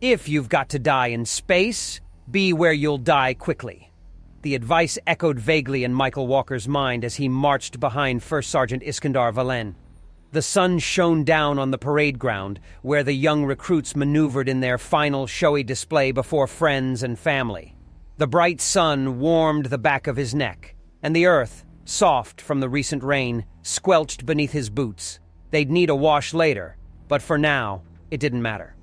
If you've got to die in space, be where you'll die quickly. The advice echoed vaguely in Michael Walker's mind as he marched behind First Sergeant Iskandar Valen. The sun shone down on the parade ground, where the young recruits maneuvered in their final showy display before friends and family. The bright sun warmed the back of his neck, and the earth, soft from the recent rain, squelched beneath his boots. They'd need a wash later, but for now, it didn't matter.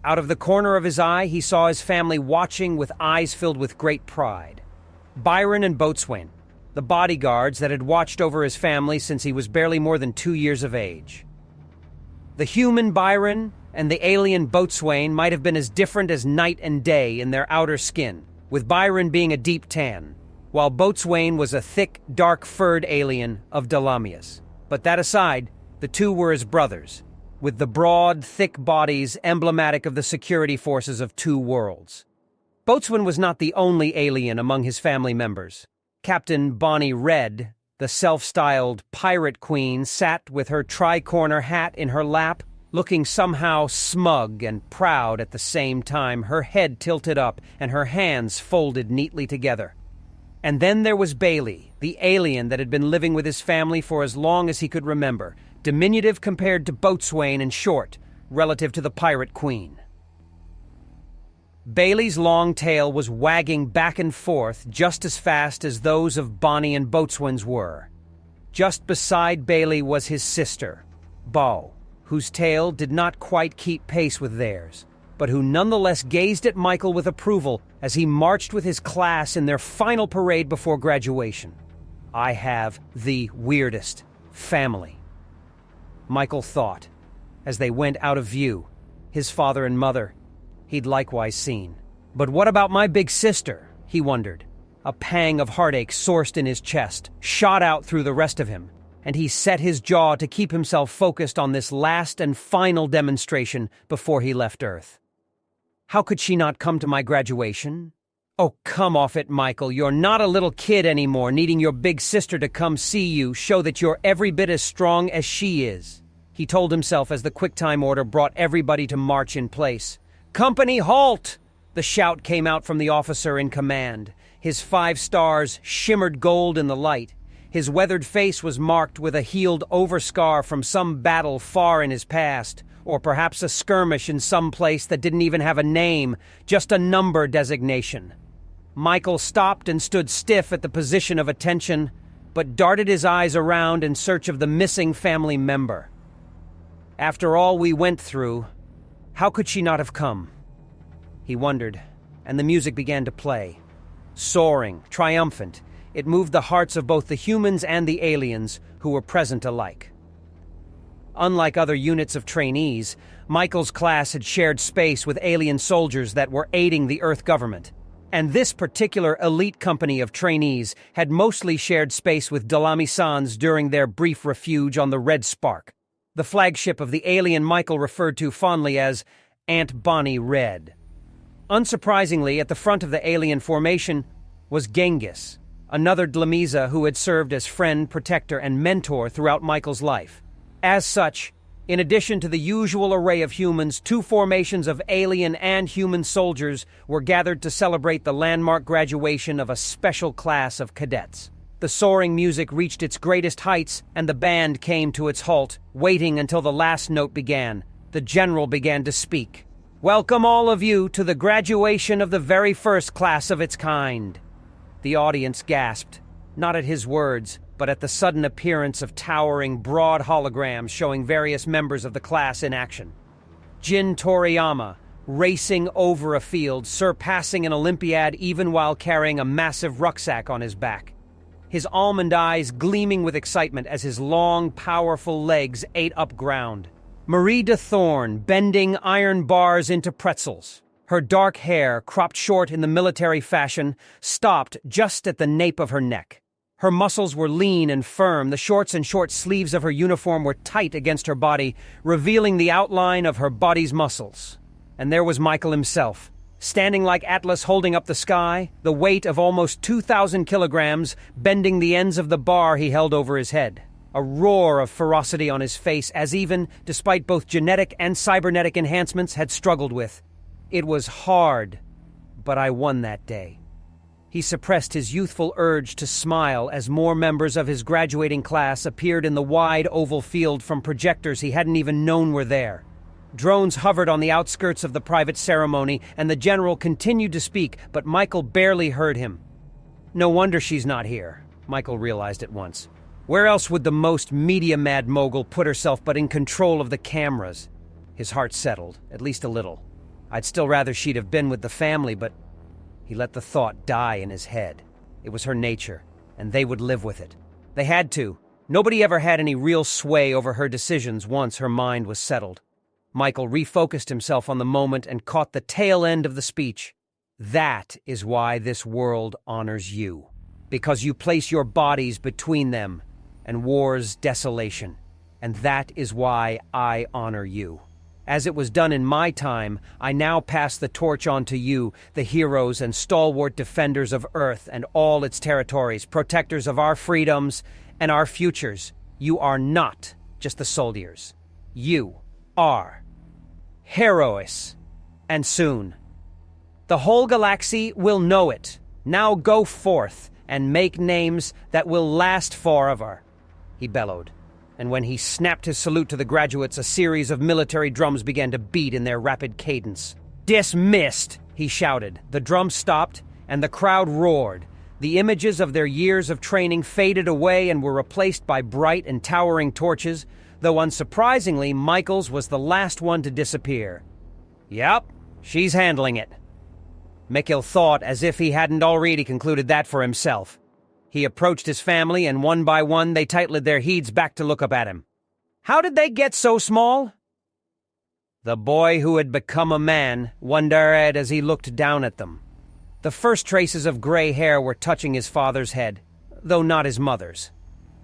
Out of the corner of his eye, he saw his family watching with eyes filled with great pride. Byron and Boatswain, the bodyguards that had watched over his family since he was barely more than 2 years of age. The human Byron and the alien Boatswain might have been as different as night and day in their outer skin, with Byron being a deep tan, while Boatswain was a thick, dark-furred alien of Dalamius. But that aside, the two were as brothers, with the broad, thick bodies emblematic of the security forces of two worlds. Boatswain was not the only alien among his family members. Captain Bonnie Red, the self-styled pirate queen, sat with her tri-corner hat in her lap, looking somehow smug and proud at the same time, her head tilted up and her hands folded neatly together. And then there was Bailey, the alien that had been living with his family for as long as he could remember, diminutive compared to Boatswain and short, relative to the pirate queen. Bailey's long tail was wagging back and forth just as fast as those of Bonnie and Boatswain's were. Just beside Bailey was his sister, Bo, whose tail did not quite keep pace with theirs, but who nonetheless gazed at Michael with approval as he marched with his class in their final parade before graduation. I have the weirdest family, Michael thought, as they went out of view, his father and mother he'd likewise seen. But what about my big sister, he wondered. A pang of heartache sourced in his chest, shot out through the rest of him, and he set his jaw to keep himself focused on this last and final demonstration before he left Earth. How could she not come to my graduation? Oh, come off it, Michael. You're not a little kid anymore, needing your big sister to come see you, show that you're every bit as strong as she is, he told himself as the quick-time order brought everybody to march in place. Company, halt! The shout came out from the officer in command. His 5 stars shimmered gold in the light. His weathered face was marked with a healed overscar from some battle far in his past, or perhaps a skirmish in some place that didn't even have a name, just a number designation. Michael stopped and stood stiff at the position of attention, but darted his eyes around in search of the missing family member. After all we went through, how could she not have come? He wondered, and the music began to play. Soaring, triumphant, it moved the hearts of both the humans and the aliens who were present alike. Unlike other units of trainees, Michael's class had shared space with alien soldiers that were aiding the Earth government. And this particular elite company of trainees had mostly shared space with Dalami-sans during their brief refuge on the Red Spark, the flagship of the alien Michael referred to fondly as Aunt Bonnie Red. Unsurprisingly, at the front of the alien formation was Genghis, another Dlamiza who had served as friend, protector, and mentor throughout Michael's life. As such, in addition to the usual array of humans, 2 formations of alien and human soldiers were gathered to celebrate the landmark graduation of a special class of cadets. The soaring music reached its greatest heights, and the band came to its halt, waiting until the last note began. The general began to speak. Welcome all of you to the graduation of the very first class of its kind. The audience gasped, not at his words, but at the sudden appearance of towering, broad holograms showing various members of the class in action. Jin Toriyama, racing over a field, surpassing an Olympiad even while carrying a massive rucksack on his back. His almond eyes gleaming with excitement as his long, powerful legs ate up ground. Marie de Thorne, bending iron bars into pretzels. Her dark hair, cropped short in the military fashion, stopped just at the nape of her neck. Her muscles were lean and firm. The shorts and short sleeves of her uniform were tight against her body, revealing the outline of her body's muscles. And there was Michael himself, standing like Atlas holding up the sky, the weight of almost 2,000 kilograms bending the ends of the bar he held over his head. A roar of ferocity on his face as even, despite both genetic and cybernetic enhancements, had struggled with. It was hard, but I won that day. He suppressed his youthful urge to smile as more members of his graduating class appeared in the wide oval field from projectors he hadn't even known were there. Drones hovered on the outskirts of the private ceremony, and the general continued to speak, but Michael barely heard him. No wonder she's not here, Michael realized at once. Where else would the most media-mad mogul put herself but in control of the cameras? His heart settled, at least a little. I'd still rather she'd have been with the family, but he let the thought die in his head. It was her nature, and they would live with it. They had to. Nobody ever had any real sway over her decisions once her mind was settled. Michael refocused himself on the moment and caught the tail end of the speech. That is why this world honors you. Because you place your bodies between them and war's desolation. And that is why I honor you. As it was done in my time, I now pass the torch on to you, the heroes and stalwart defenders of Earth and all its territories, protectors of our freedoms and our futures. You are not just the soldiers. You are heroes. And soon. The whole galaxy will know it. Now go forth and make names that will last forever, he bellowed. And when he snapped his salute to the graduates, a series of military drums began to beat in their rapid cadence. Dismissed, he shouted. The drums stopped, and the crowd roared. The images of their years of training faded away and were replaced by bright and towering torches, though unsurprisingly, Michael's was the last one to disappear. Yep, she's handling it. Mikhail thought as if he hadn't already concluded that for himself. He approached his family, and one by one they tightened their heads back to look up at him. How did they get so small? The boy who had become a man wondered as he looked down at them. The first traces of gray hair were touching his father's head, though not his mother's.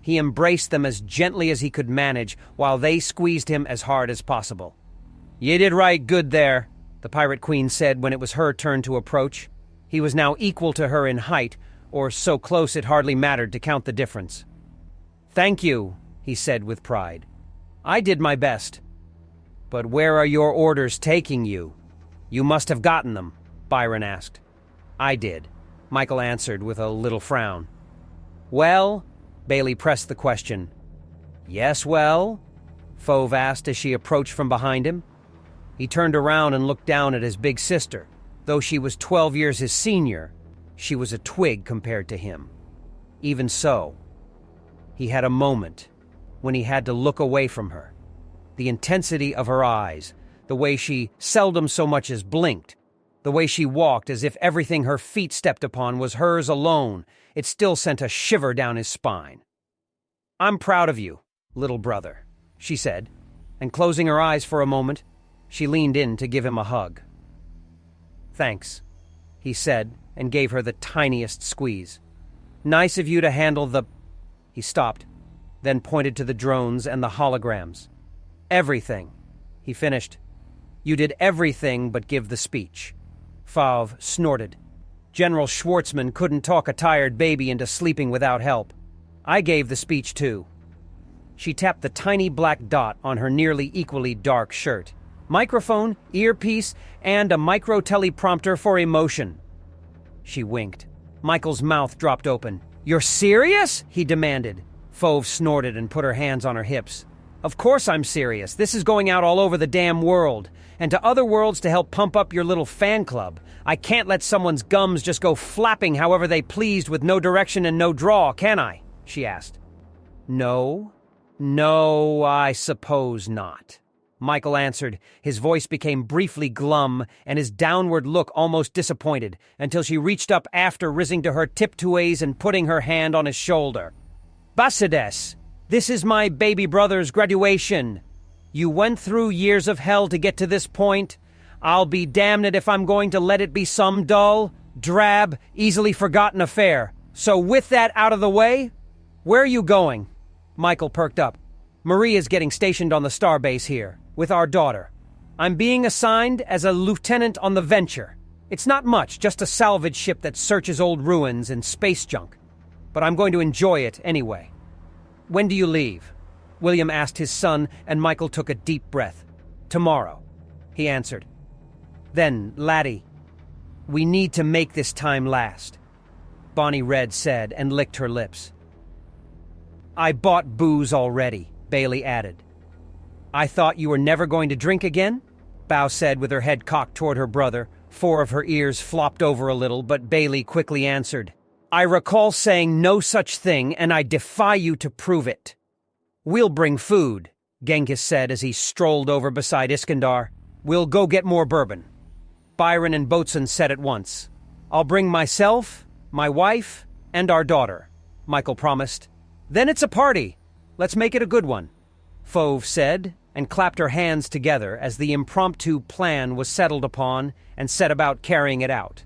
He embraced them as gently as he could manage, while they squeezed him as hard as possible. "You did right good there," the Pirate Queen said when it was her turn to approach. He was now equal to her in height, or so close it hardly mattered to count the difference. "Thank you," he said with pride. "I did my best." "But where are your orders taking you? You must have gotten them," Byron asked. "I did," Michael answered with a little frown. "Well?" Bailey pressed the question. "Yes, well?" Fauve asked as she approached from behind him. He turned around and looked down at his big sister. Though she was 12 years his senior, she was a twig compared to him. Even so, he had a moment when he had to look away from her. The intensity of her eyes, the way she seldom so much as blinked, the way she walked as if everything her feet stepped upon was hers alone, it still sent a shiver down his spine. "I'm proud of you, little brother," she said, and closing her eyes for a moment, she leaned in to give him a hug. "Thanks," he said, and gave her the tiniest squeeze. "Nice of you to handle the—" He stopped, then pointed to the drones and the holograms. "Everything," he finished. "You did everything but give the speech." Fauve snorted. General Schwartzman couldn't talk a tired baby into sleeping without help. "I gave the speech too." She tapped the tiny black dot on her nearly equally dark shirt. "Microphone, earpiece, and a micro-teleprompter for emotion." She winked. Michael's mouth dropped open. "You're serious?" he demanded. Fauve snorted and put her hands on her hips. "Of course I'm serious. This is going out all over the damn world, and to other worlds to help pump up your little fan club. I can't let someone's gums just go flapping however they pleased with no direction and no draw, can I?" she asked. No, I suppose not," Michael answered. His voice became briefly glum, and his downward look almost disappointed, until she reached up after rising to her tiptoes and putting her hand on his shoulder. "Basides, this is my baby brother's graduation. You went through years of hell to get to this point. I'll be damned if I'm going to let it be some dull, drab, easily forgotten affair. So with that out of the way, where are you going?" Michael perked up. "Marie is getting stationed on the starbase here, with our daughter. I'm being assigned as a lieutenant on the Venture. It's not much, just a salvage ship that searches old ruins and space junk. But I'm going to enjoy it anyway." "When do you leave?" William asked his son, and Michael took a deep breath. "Tomorrow," he answered. Then, laddie, we need to make this time last, Bonnie Red said and licked her lips. I bought booze already, Bailey added. I thought you were never going to drink again? Bao said with her head cocked toward her brother. 4 of her ears flopped over a little, but Bailey quickly answered. I recall saying no such thing, and I defy you to prove it. We'll bring food, Genghis said as he strolled over beside Iskandar. We'll go get more bourbon. Byron and Boatswain said at once. I'll bring myself, my wife, and our daughter, Michael promised. Then it's a party. Let's make it a good one, Fove said, and clapped her hands together as the impromptu plan was settled upon and set about carrying it out.